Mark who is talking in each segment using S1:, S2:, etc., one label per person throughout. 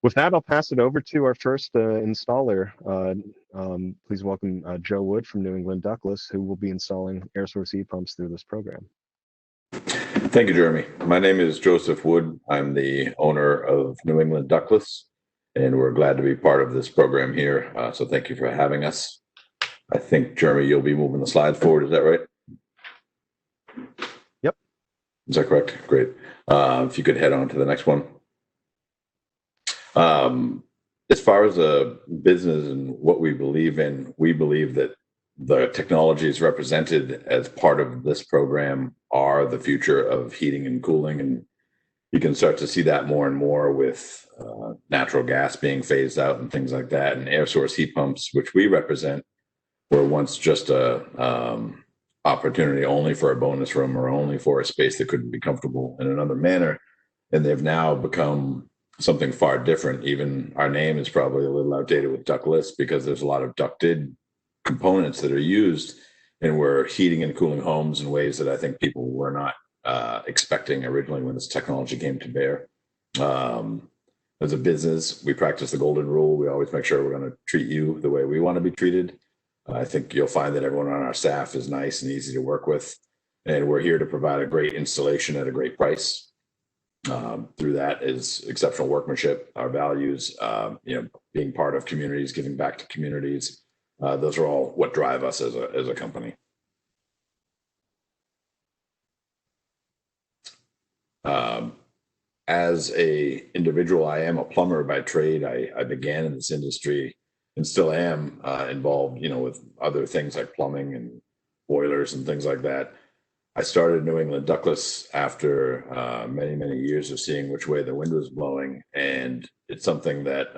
S1: With that, I'll pass it over to our first installer. Please welcome Joe Wood from New England Ductless, who will be installing air source heat pumps through this program.
S2: Thank you, Jeremy. My name is Joseph Wood. I'm the owner of New England Ductless, and we're glad to be part of this program here. So thank you for having us. I think, Jeremy, you'll be moving the slides forward. Is that right?
S1: Yep.
S2: Is that correct? Great. If you could head on to the next one. As far as a business and what we believe in, we believe that the technologies represented as part of this program are the future of heating and cooling. And you can start to see that more and more with natural gas being phased out and things like that. And air source heat pumps, which we represent, were once just a opportunity only for a bonus room or only for a space that couldn't be comfortable in another manner. And they've now become something far different. Even our name is probably a little outdated with ductless because there's a lot of ducted components that are used, and we're heating and cooling homes in ways that I think people were not expecting originally when this technology came to bear. As a business, we practice the golden rule. We always make sure we're going to treat you the way we want to be treated. I think you'll find that everyone on our staff is nice and easy to work with, and we're here to provide a great installation at a great price. Through that is exceptional workmanship, our values, being part of communities, giving back to communities. Those are all what drive us as a company. As a individual, I am a plumber by trade. I began in this industry and still am involved, with other things like plumbing and boilers and things like that. I started New England Ductless after many, many years of seeing which way the wind was blowing. And it's something that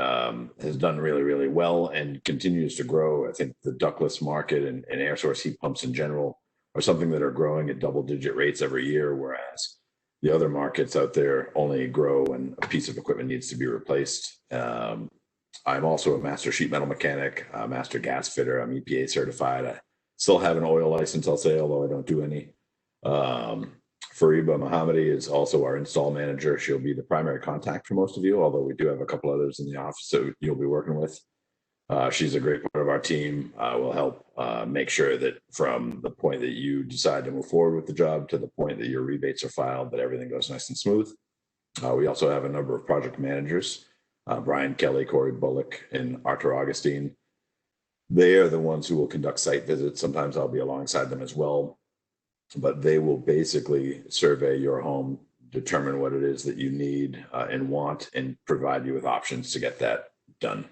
S2: has done really, really well and continues to grow. I think the ductless market and air source heat pumps in general are something that are growing at double-digit rates every year, whereas the other markets out there only grow when a piece of equipment needs to be replaced. I'm also a master sheet metal mechanic, a master gas fitter. I'm EPA certified. I still have an oil license, I'll say, although I don't do any. Fariba Mohammadi is also our install manager. She'll be the primary contact for most of you, although we do have a couple others in the office that you'll be working with. She's a great part of our team. Will help make sure that from the point that you decide to move forward with the job to the point that your rebates are filed, that everything goes nice and smooth. We also have a number of project managers, Brian Kelly, Corey Bullock, and Arthur Augustine. They are the ones who will conduct site visits. Sometimes I'll be alongside them as well, but they will basically survey your home, determine what it is that you need and want, and provide you with options to get that done.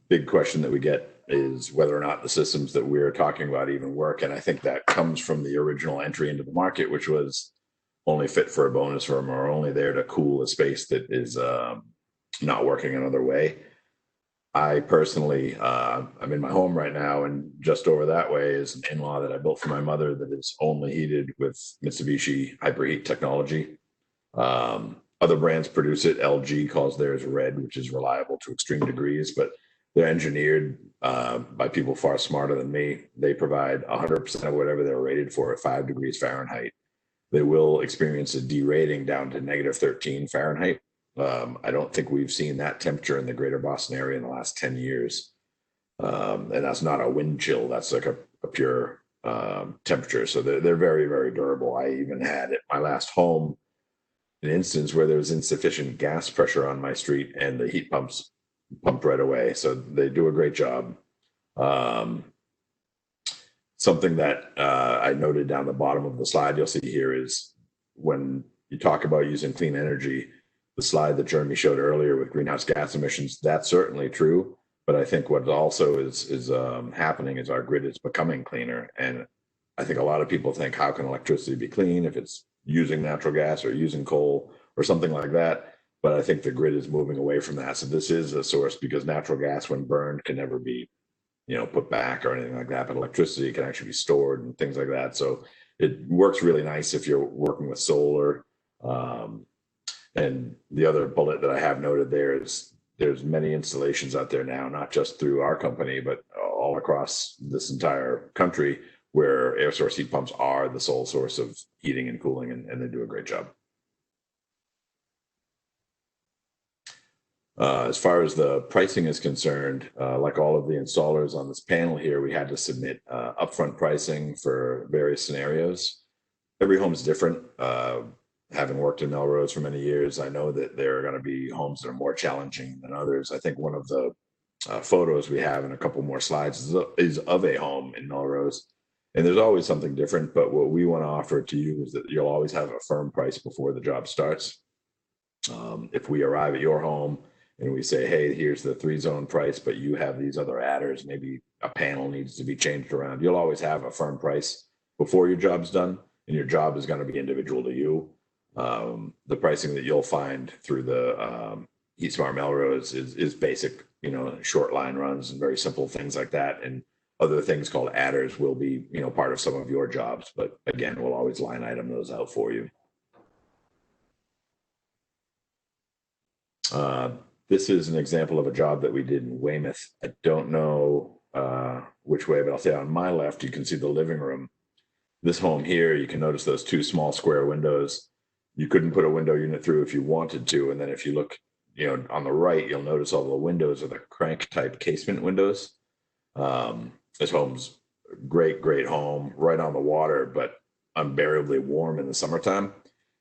S2: Big question that we get is whether or not the systems that we're talking about even work. And I think that comes from the original entry into the market, which was only fit for a bonus room or only there to cool a space that is not working another way. I personally, I'm in my home right now, and just over that way is an in-law that I built for my mother that is only heated with Mitsubishi Hyperheat technology. Other brands produce it. LG calls theirs red, which is reliable to extreme degrees, but they're engineered by people far smarter than me. They provide 100% of whatever they're rated for at 5 degrees Fahrenheit. They will experience a derating down to negative 13 Fahrenheit. I don't think we've seen that temperature in the greater Boston area in the last 10 years. And that's not a wind chill. That's like a pure temperature. So they're very, very durable. I even had at my last home an instance where there was insufficient gas pressure on my street and the heat pumps pumped right away. So they do a great job. Something that I noted down the bottom of the slide you'll see here is when you talk about using clean energy, the slide that Jeremy showed earlier with greenhouse gas emissions, that's certainly true. But I think what also is happening is our grid is becoming cleaner. And I think a lot of people think, how can electricity be clean if it's using natural gas or using coal or something like that? But I think the grid is moving away from that. So this is a source, because natural gas, when burned, can never be, put back or anything like that. But electricity can actually be stored and things like that. So it works really nice if you're working with solar. And the other bullet that I have noted there is there's many installations out there now, not just through our company, but all across this entire country, where air source heat pumps are the sole source of heating and cooling, and they do a great job. As far as the pricing is concerned, like all of the installers on this panel here, we had to submit upfront pricing for various scenarios. Every home is different. Having worked in Melrose for many years, I know that there are going to be homes that are more challenging than others. I think one of the photos we have in a couple more slides is of a home in Melrose. And there's always something different, but what we want to offer to you is that you'll always have a firm price before the job starts. If we arrive at your home and we say, hey, here's the 3-zone price, but you have these other adders, maybe a panel needs to be changed around, you'll always have a firm price before your job's done, and your job is going to be individual to you. The pricing that you'll find through the HeatSmart Melrose is basic, short line runs and very simple things like that. And other things called adders will be, part of some of your jobs. But again, we'll always line item those out for you. This is an example of a job that we did in Weymouth. I don't know which way, but I'll say on my left, you can see the living room. This home here, you can notice those 2 small square windows. You couldn't put a window unit through if you wanted to. And then if you look, on the right, you'll notice all the windows are the crank type casement windows. This home's great home, right on the water, but unbearably warm in the summertime.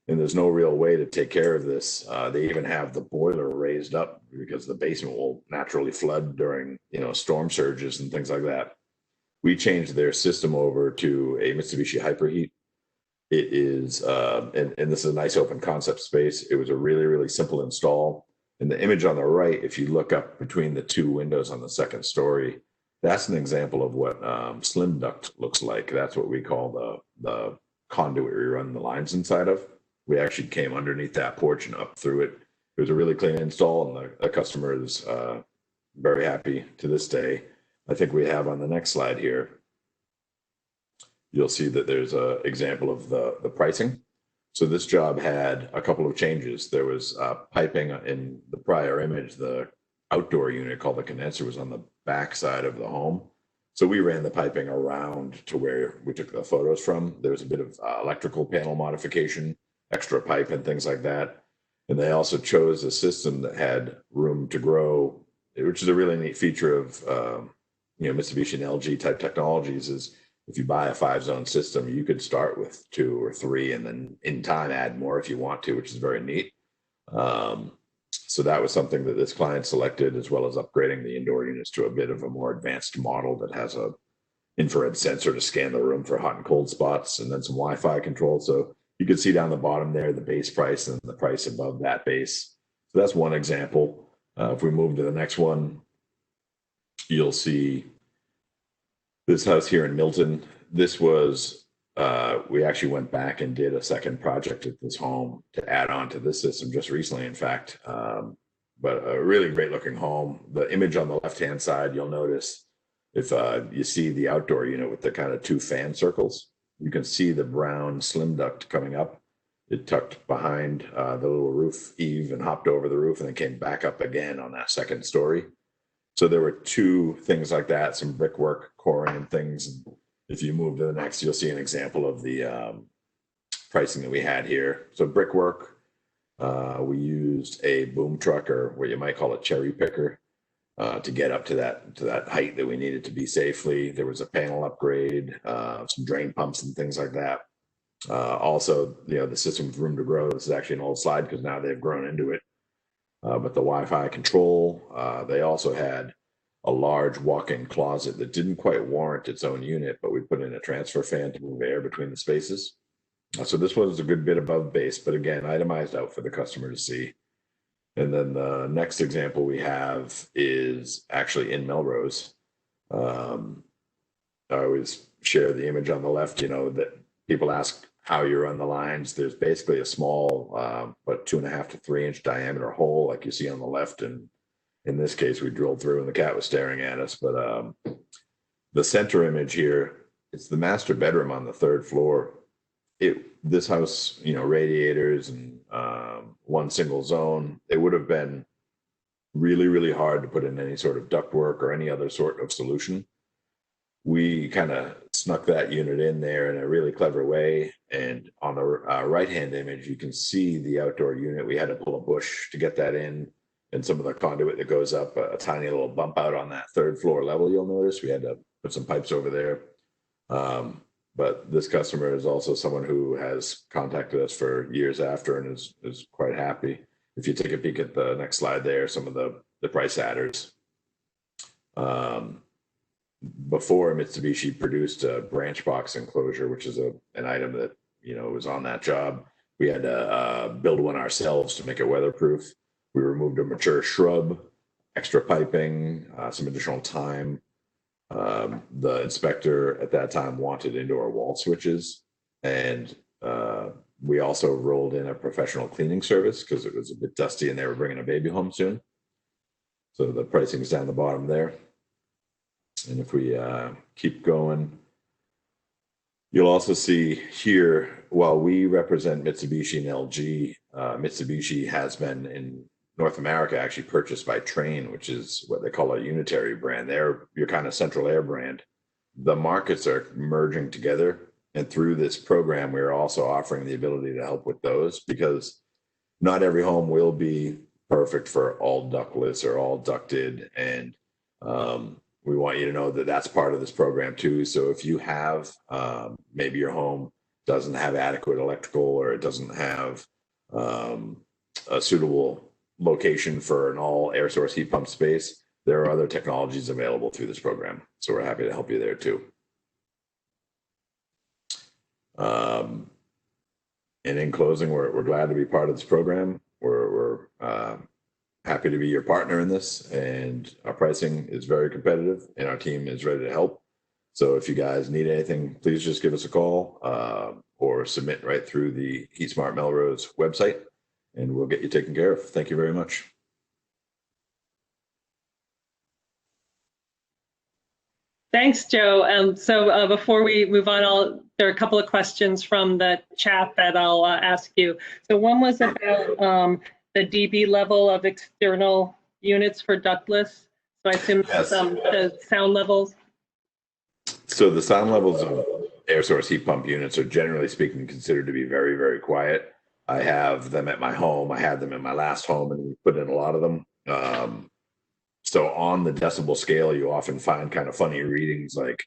S2: And there's no real way to take care of this. They even have the boiler raised up because the basement will naturally flood during, storm surges and things like that. We changed their system over to a Mitsubishi Hyperheat. It is, and this is a nice open concept space. It was a really simple install. And the image on the right, if you look up between the 2 windows on the 2nd story, that's an example of what slim duct looks like. That's what we call the conduit we run the lines inside of. We actually came underneath that porch and up through it. It was a really clean install, and the customer is very happy to this day. I think we have on the next slide here, you'll see that there's an example of the pricing. So this job had a couple of changes. There was piping in the prior image. The outdoor unit called the condenser was on the back side of the home. So we ran the piping around to where we took the photos from. There was a bit of electrical panel modification, extra pipe and things like that. And they also chose a system that had room to grow, which is a really neat feature of Mitsubishi and LG type technologies. Is if you buy a 5-zone system, you could start with 2 or 3 and then in time add more if you want to, which is very neat. So that was something that this client selected, as well as upgrading the indoor units to a bit of a more advanced model that has a infrared sensor to scan the room for hot and cold spots, and then some Wi-Fi control. So you can see down the bottom there the base price and the price above that base. So that's one example. If we move to the next one, you'll see this house here in Milton. This was, we actually went back and did a second project at this home to add on to this system just recently, in fact. But a really great looking home. The image on the left-hand side, you'll notice if you see the outdoor unit with the kind of 2 fan circles, you can see the brown slim duct coming up. It tucked behind the little roof eave and hopped over the roof and then came back up again on that 2nd story. So there were 2 things like that, some brickwork, coring and things. If you move to the next, you'll see an example of the pricing that we had here. So brickwork, we used a boom truck, or what you might call a cherry picker, to get up to that height that we needed to be safely. There was a panel upgrade, some drain pumps and things like that. Also, the system with room to grow. This is actually an old slide because now they've grown into it. But the Wi-Fi control, they also had a large walk-in closet that didn't quite warrant its own unit, but we put in a transfer fan to move air between the spaces. So this was a good bit above base, but again, itemized out for the customer to see. And then the next example we have is actually in Melrose. I always share the image on the left, that people ask how you run the lines. There's basically a small, but 2.5 to 3 inch diameter hole like you see on the left. And in this case, we drilled through and the cat was staring at us. But the center image here, it's the master bedroom on the 3rd floor. This house, radiators and 1 single zone, it would have been really hard to put in any sort of ductwork or any other sort of solution. we kind of snuck that unit in there in a really clever way. And on the right-hand image, you can see the outdoor unit. We had to pull a bush to get that in, and some of the conduit that goes up a tiny little bump out on that third floor level. You'll notice we had to put some pipes over there. But this customer is also someone who has contacted us for years after and is quite happy. If you take a peek at the next slide there, some of the price adders. Before, Mitsubishi produced a branch box enclosure, which is an item that, was on that job. We had to build one ourselves to make it weatherproof. We removed a mature shrub, extra piping, some additional time. The inspector at that time wanted indoor wall switches, and we also rolled in a professional cleaning service because it was a bit dusty and they were bringing a baby home soon. So the pricing's down the bottom there. And if we keep going, you'll also see here, while we represent Mitsubishi and LG, Mitsubishi has been in North America actually purchased by Trane, which is what they call a unitary brand. They're your kind of central air brand. The markets are merging together. And through this program, we're also offering the ability to help with those, because not every home will be perfect for all ductless or all ducted. And we want you to know that that's part of this program too. So if you have, maybe your home doesn't have adequate electrical, or it doesn't have a suitable location for an all air source heat pump space, there are other technologies available through this program. So we're happy to help you there too. And in closing, we're glad to be part of this program. We're happy to be your partner in this, and our pricing is very competitive and our team is ready to help. So if you guys need anything, please just give us a call or submit right through the HeatSmart Melrose website, and we'll get you taken care of. Thank you very much.
S3: Thanks, Joe. So before we move on, there are a couple of questions from the chat that I'll ask you. So one was about the dB level of external units for ductless. So I assume
S2: Yes.
S3: The sound levels.
S2: So the sound levels of air source heat pump units are, generally speaking, considered to be very, very quiet. I have them at my home. I had them in my last home, and we put in a lot of them. So on the decibel scale, you often find kind of funny readings, like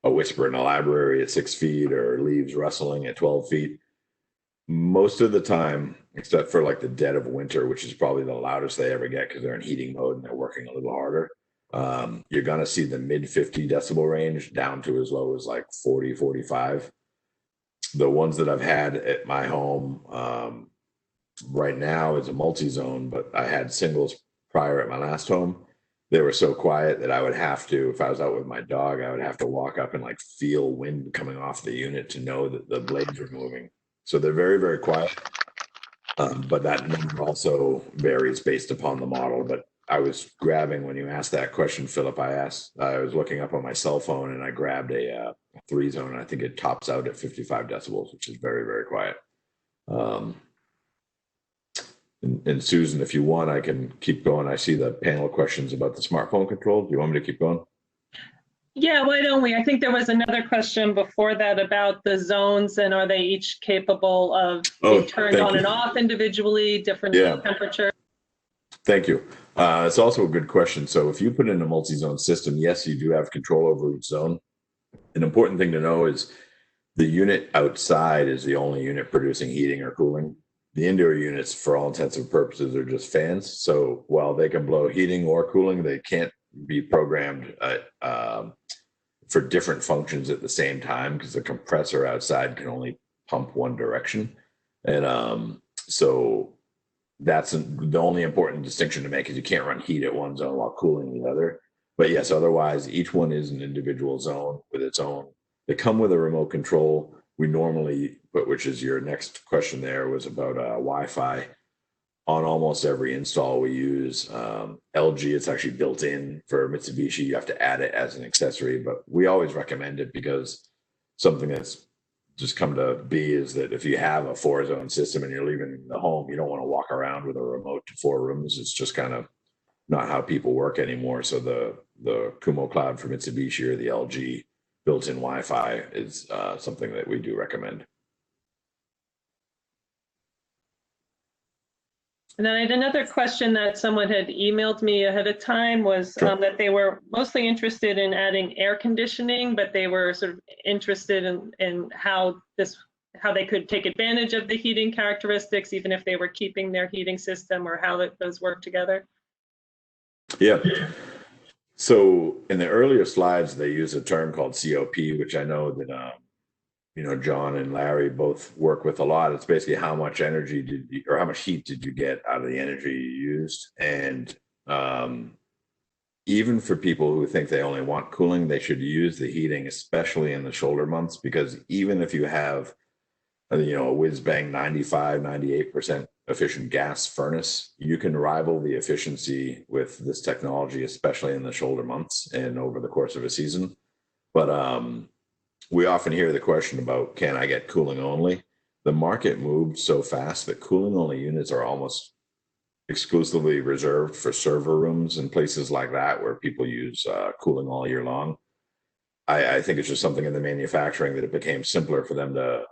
S2: a whisper in a library at 6 feet or leaves rustling at 12 feet. Most of the time, except for like the dead of winter, which is probably the loudest they ever get because they're in heating mode and they're working a little harder, you're going to see the mid 50 decibel range down to as low as like 40, 45. The ones that I've had at my home right now is a multi-zone, but I had singles prior at my last home. They were so quiet that I would have to, if I was out with my dog, I would have to walk up and like feel wind coming off the unit to know that the blades are moving. So they're very, very quiet. But that number also varies based upon the model. But I was grabbing, when you asked that question, Philip, I was looking up on my cell phone and I grabbed a 3-zone. I think it tops out at 55 decibels, which is very, very quiet. And Susan, if you want, I can keep going. I see the panel of questions about the smartphone control. Do you want me to keep going?
S3: Yeah, why don't we? I think there was another question before that about the zones, and are they each capable of being turned on and off individually, different temperature?
S2: Thank you. It's also a good question. So if you put in a multi-zone system, yes, you do have control over each zone. An important thing to know is the unit outside is the only unit producing heating or cooling. The indoor units, for all intents and purposes, are just fans. So while they can blow heating or cooling, they can't be programmed for different functions at the same time, because the compressor outside can only pump one direction. And so that's the only important distinction to make, is you can't run heat at one zone while cooling the other. But yes, otherwise, each one is an individual zone with its own. They come with a remote control. We normally, which is your next question there, was about Wi-Fi. On almost every install we use LG, it's actually built in. For Mitsubishi, you have to add it as an accessory, but we always recommend it, because something that's just come to be is that if you have a 4-zone system and you're leaving the home, you don't want to walk around with a remote to 4 rooms. It's just kind of not how people work anymore. So the Kumo Cloud for Mitsubishi or the LG built-in Wi-Fi is something that we do recommend.
S3: And then I had another question that someone had emailed me ahead of time was that they were mostly interested in adding air conditioning, but they were sort of interested in how they could take advantage of the heating characteristics, even if they were keeping their heating system, or how those work together.
S2: Yeah. So in the earlier slides, they use a term called COP, which I know that John and Larry both work with a lot. It's basically how much energy or how much heat did you get out of the energy you used. And even for people who think they only want cooling, they should use the heating, especially in the shoulder months, because even if you have a whiz-bang 95, 98% efficient gas furnace, you can rival the efficiency with this technology, especially in the shoulder months and over the course of a season. But we often hear the question about, can I get cooling only? The market moved so fast that cooling only units are almost exclusively reserved for server rooms and places like that where people use cooling all year long. I think it's just something in the manufacturing that it became simpler for them to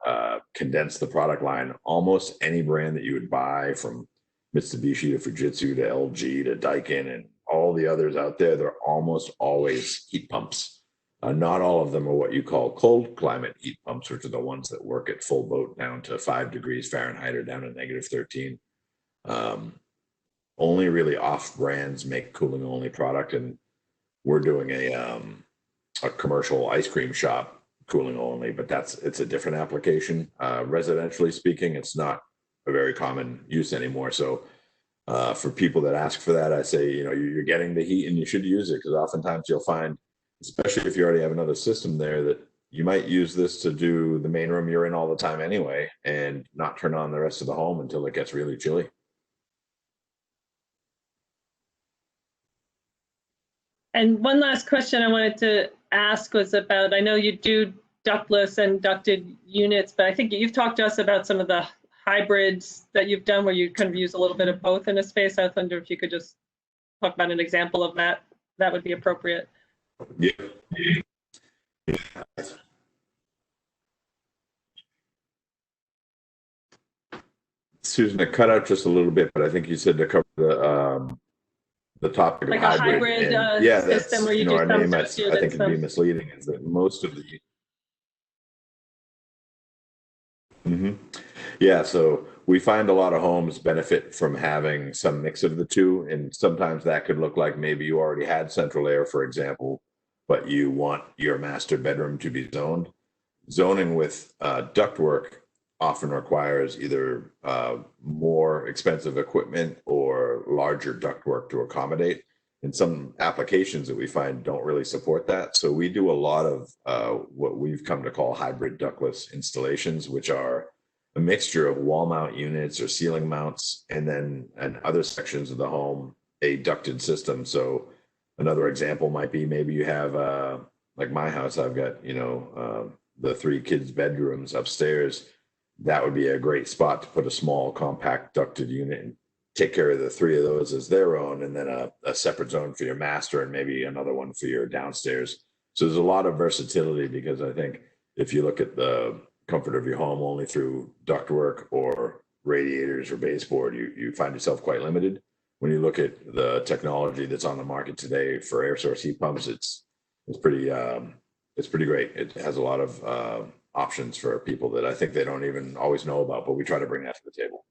S2: condense the product line. Almost any brand that you would buy, from Mitsubishi to Fujitsu to LG to Daikin and all the others out there, they're almost always heat pumps. Not all of them are what you call cold climate heat pumps, which are the ones that work at full boat down to 5 degrees Fahrenheit or down to -13. Only really off brands make cooling only product, and we're doing a commercial ice cream shop cooling only, but it's a different application. Residentially speaking, it's not a very common use anymore. So for people that ask for that, I say, you're getting the heat and you should use it, because oftentimes you'll find, especially if you already have another system there, that you might use this to do the main room you're in all the time anyway, and not turn on the rest of the home until it gets really chilly.
S3: And one last question I wanted to ask was about, I know you do ductless and ducted units, but I think you've talked to us about some of the hybrids that you've done where you kind of use a little bit of both in a space. I wonder if you could just talk about an example of that. That would be appropriate.
S2: Yeah. Susan, it cut out just a little bit, but I think you said to cover the topic
S3: like
S2: of
S3: a hybrid system where you do some
S2: I think it'd be misleading, is that most of the yeah, so we find a lot of homes benefit from having some mix of the two, and sometimes that could look like maybe you already had central air, for example, but you want your master bedroom to be zoned. Zoning with ductwork often requires either more expensive equipment or larger ductwork to accommodate. And some applications that we find don't really support that. So we do a lot of what we've come to call hybrid ductless installations, which are a mixture of wall mount units or ceiling mounts, and then in other sections of the home, a ducted system. So another example might be, maybe you have, like my house, I've got, the 3 kids' bedrooms upstairs. That would be a great spot to put a small compact ducted unit and take care of the 3 of those as their own, and then a separate zone for your master and maybe another one for your downstairs. So there's a lot of versatility, because I think if you look at the comfort of your home only through ductwork or radiators or baseboard, you find yourself quite limited. When you look at the technology that's on the market today for air source heat pumps, it's pretty great. It has a lot of options for people that I think they don't even always know about, but we try to bring that to the table.